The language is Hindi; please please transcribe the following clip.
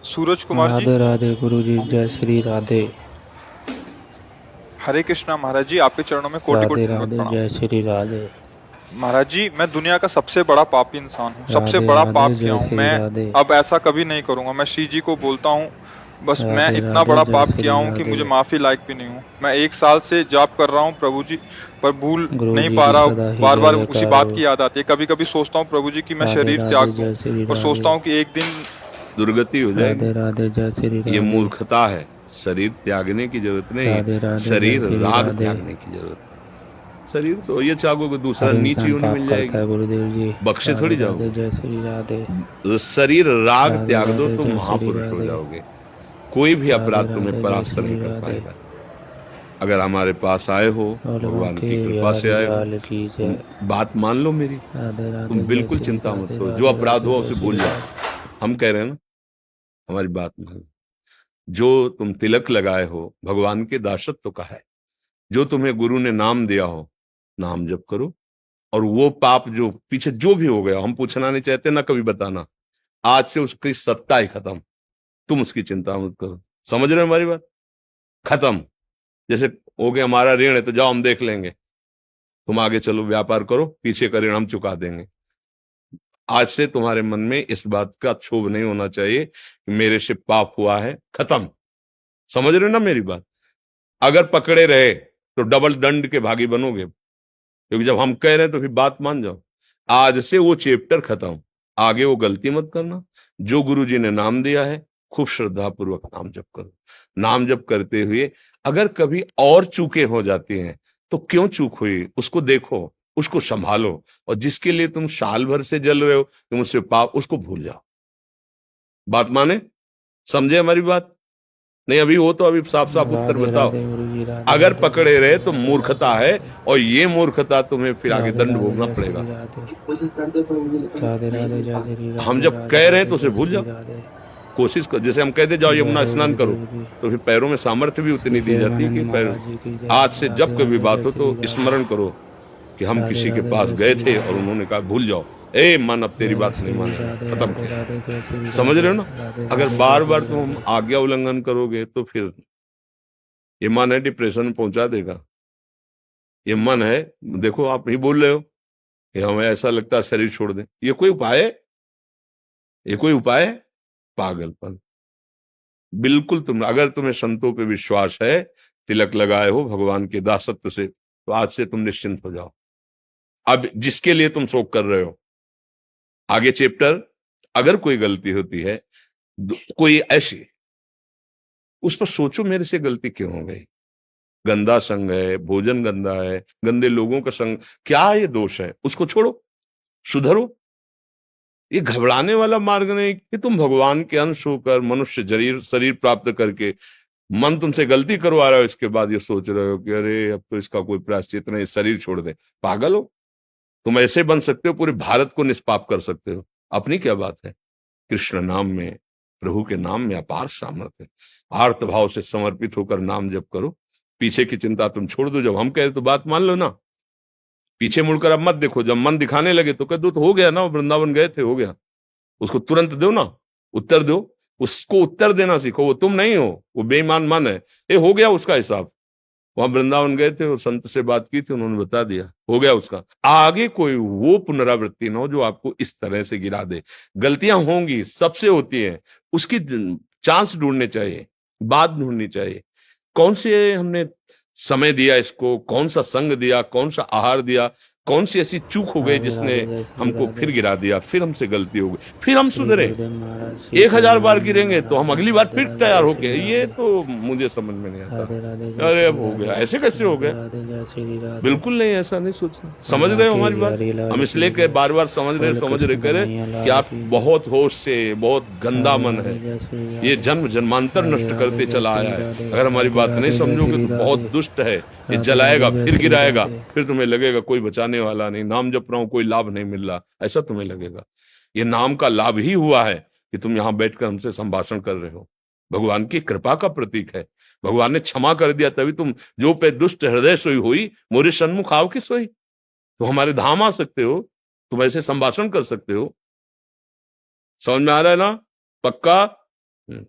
सूरज कुमार जी। राधे राधे गुरु जी, जय श्री राधे। हरे कृष्णा महाराज जी, आपके चरणों में कोटि राधे कोटि दंडवत राधे, प्रणाम। जय श्री राधे। महाराज जी, मैं दुनिया का सबसे बड़ा पापी इंसान हूँ, सबसे राधे बड़ा राधे, पाप किया जय हूँ श्री मैं। राधे। अब ऐसा कभी नहीं करूंगा। मैं श्री जी को बोलता हूँ, बस मैं राधे इतना राधे, बड़ा जय पाप किया श्री हूँ कि राधे। मुझे माफी लायक भी नहीं हूँ। मैं 1 साल से जाप कर रहा हूँ प्रभु जी, पर भूल गुरु नहीं जी पा की रहा। सदा ही बार जय बार उसी जयकार बात हो। की याद आती है। कभी कभी सोचता हूँ प्रभु जी कि मैं राधे शरीर राधे, त्याग दूं, जय श्री पर सोचता राधे। हूँ कि एक दिन दुर्गति हो जाएगी। राधे राधे, जय श्री ये राधे। मूर्खता है। शरीर त्यागने की जरूरत नहीं, राधे राधे, जय शरीर श्री राग राधे। त्यागने की जरूरत है। शरीर तो ये चाहोगे दूसरा हर नीच इंसान योनि पाप मिल करता जाएगी, है गुरुदेव जी। बख्शे राधे थोड़ी राधे, जाओगे। जय श्री राधे। शरीर राग राधे त्याग दो राधे, तो जय श्री महापुरुष हो राधे। जाओगे। कोई भी राधे अपराध तुम्हें राधे, जय परास्त नहीं श्री कर राधे। पाएगा। अगर हमारे पास आए हो, बोल भगवान बांके की कृपा से बिहारी आए हो, लाल की तुम जय। बात मान लो मेरी। राधे तुम राधे, जय बिल्कुल श्री चिंता मत राधे। करो, जो राधे अपराध राधे, हुआ जय उसे श्री भूल जाओ। राधे। हम कह रहे हैं ना, हमारी बात मान। जो तुम तिलक लगाए हो भगवान के दासत्व का है। जो तुम्हें गुरु ने नाम दिया हो, नाम जप करो। और वो पाप जो पीछे जो भी हो गया, हम पूछना नहीं चाहते ना कभी बताना। आज से उसकी सत्ता ही खत्म। तुम उसकी चिंता मत करो। समझ रहे हो हमारी बात? खत्म। जैसे हो गया हमारा ऋण है तो जाओ हम देख लेंगे। तुम आगे चलो, व्यापार करो, पीछे का ऋण हम चुका देंगे। आज से तुम्हारे मन में इस बात का क्षोभ नहीं होना चाहिए कि मेरे से पाप हुआ है। खत्म। समझ रहे हो ना मेरी बात? अगर पकड़े रहे तो डबल दंड के भागी बनोगे। क्योंकि जब हम कह रहे हैं तो फिर बात मान जाओ। आज से वो चैप्टर खत्म। आगे वो गलती मत करना। जो गुरु जी ने नाम दिया है, खूब श्रद्धा पूर्वक नाम जप करो। नाम जप करते हुए अगर कभी और चूकें हो जाती हैं तो क्यों चूक हुई उसको देखो, उसको संभालो। और जिसके लिए तुम साल भर से जल रहे हो कि मुझसे पाप, उसको भूल जाओ। बात माने? समझे हमारी बात? नहीं अभी हो तो अभी साफ साफ उत्तर राधे बताओ। राधे गुरु जी, राधे अगर राधे, जय पकड़े श्री रहे तो राधे। राधे मूर्खता है। राधे। और ये मूर्खता तुम्हें फिर आगे राधे दंड राधे, भोगना जय श्री पड़ेगा। राधे। राधे राधे, जय श्री हम राधे। जब राधे कह रहे हैं तो राधे, उसे जय भूल श्री जाओ। राधे। कोशिश कर, जैसे हम कहते जाओ जय यमुना हो स्नान करो, गुरुदेव जी। तो फिर पैरों में सामर्थ्य भी श्री उतनी दी जाती है प्रेमानंद कि पैर। महाराज जी की जय। आज से जब राधे कभी राधे, बात जय हो श्री तो राधे। स्मरण करो कि हम राधे किसी के राधे, पास जय गए श्री थे और राधे। उन्होंने कहा भूल जाओ। ए मन, अब तेरी जय बात नहीं श्री मानेंगे, राधे। खत्म राधे करो। राधे, जय श्री समझ राधे। रहे हो ना? राधे अगर राधे, जय बार बार श्री तुम राधे। आज्ञा उल्लंघन करोगे तो फिर ये मन है डिप्रेशन में पहुंचा देगा। ये मन है, देखो आप ही बोल रहे हो कि हमें ऐसा लगता है शरीर छोड़ दें। ये कोई उपाय है? ये कोई उपाय है? पागलपन। बिल्कुल। तुम अगर तुम्हें संतों पे विश्वास है, तिलक लगाए हो भगवान के दासत्व से, तो आज से तुम निश्चिंत हो जाओ। अब जिसके लिए तुम शोक कर रहे हो, आगे चैप्टर, अगर कोई गलती होती है, कोई ऐसी, उस पर सोचो मेरे से गलती क्यों हो गई। गंदा संग है, भोजन गंदा है, गंदे लोगों का संग, क्या ये दोष है? उसको छोड़ो, सुधरो। ये घबराने वाला मार्ग नहीं कि तुम भगवान के अंश होकर मनुष्य शरीर शरीर प्राप्त करके मन तुमसे गलती करवा रहा हो, इसके बाद ये सोच रहे हो कि अरे अब तो इसका कोई प्रायश्चित नहीं, शरीर छोड़ दे। पागल हो? तुम ऐसे बन सकते हो, पूरे भारत को निष्पाप कर सकते हो। अपनी क्या बात है? कृष्ण नाम में, प्रभु के नाम में अपार सामर्थ्य है। आर्त भाव से समर्पित होकर नाम जप करो। पीछे की चिंता तुम छोड़ दो। जब हम कहे तो बात मान लो ना। पीछे मुड़कर अब मत देखो। जब मन दिखाने लगे तो कह दो तो हो गया ना, वो वृंदावन गए थे, हो गया। उसको तुरंत दो ना, उत्तर दो। उसको उत्तर देना सीखो। वो तुम नहीं हो, वो बेईमान मन है। ये हो गया उसका हिसाब। वहां वृंदावन गए थे और संत से बात की थी, उन्होंने बता दिया, हो गया उसका। आगे कोई वो पुनरावृत्ति ना हो जो आपको इस तरह से गिरा दे। गलतियां होंगी, सबसे होती हैं। उसकी चांस ढूंढने चाहिए, बात ढूंढनी चाहिए। कौन से हमने समय दिया इसको, कौन सा संग दिया, कौन सा आहार दिया, कौन सी ऐसी चूक हो गई राधे जिसने राधे, जय श्री हमको राधे। फिर गिरा दिया, फिर हमसे गलती हो गई, फिर हम श्री सुधरे। गुरुदेव महाराज, श्री 1000 बार प्रेमानंद गिरेंगे तो हम महाराज। अगली बार राधे फिर राधे, तैयार जय होके, श्री ये राधे। तो मुझे समझ में नहीं आता। राधे राधे, जय अरे अब श्री हो गया, राधे। ऐसे कैसे हो राधे गया? राधे, जय श्री राधे। बिल्कुल नहीं, ऐसा नहीं सोचना। बोल समझ रहे हो बांके हमारी बात? बिहारी हम लाल की इसलिए के जय। बार बार बोल समझ रहे कृष्ण कह रहे कन्हैया कि लाल आप की जय। बहुत होश से, बहुत गंदा राधे मन राधे, है। जय श्री ये राधे। जन्म जन्मांतर राधे नष्ट राधे, करते जय चला श्री आया है। राधे। अगर हमारी राधे बात नहीं राधे, जय समझोगे श्री तो बहुत राधे। दुष्ट है। ये राधे जलाएगा, राधे, जय फिर श्री गिराएगा, राधे। फिर तुम्हें लगेगा कोई बचाने वाला नहीं, नाम जप रहा हूं कोई लाभ नहीं मिल रहा, ऐसा तुम्हें लगेगा। ये नाम का लाभ ही हुआ है कि तुम यहां बैठकर हमसे संभाषण कर रहे हो। भगवान की कृपा का प्रतीक है। भगवान ने क्षमा कर दिया, तभी तुम जो पे दुष्ट हृदय सोई हुई, मोरे सन्मुख आओ की सोई। तो हमारे धाम आ सकते हो, तुम ऐसे संभाषण कर सकते हो। समझ में आ रहा है ना? पक्का? हम्म।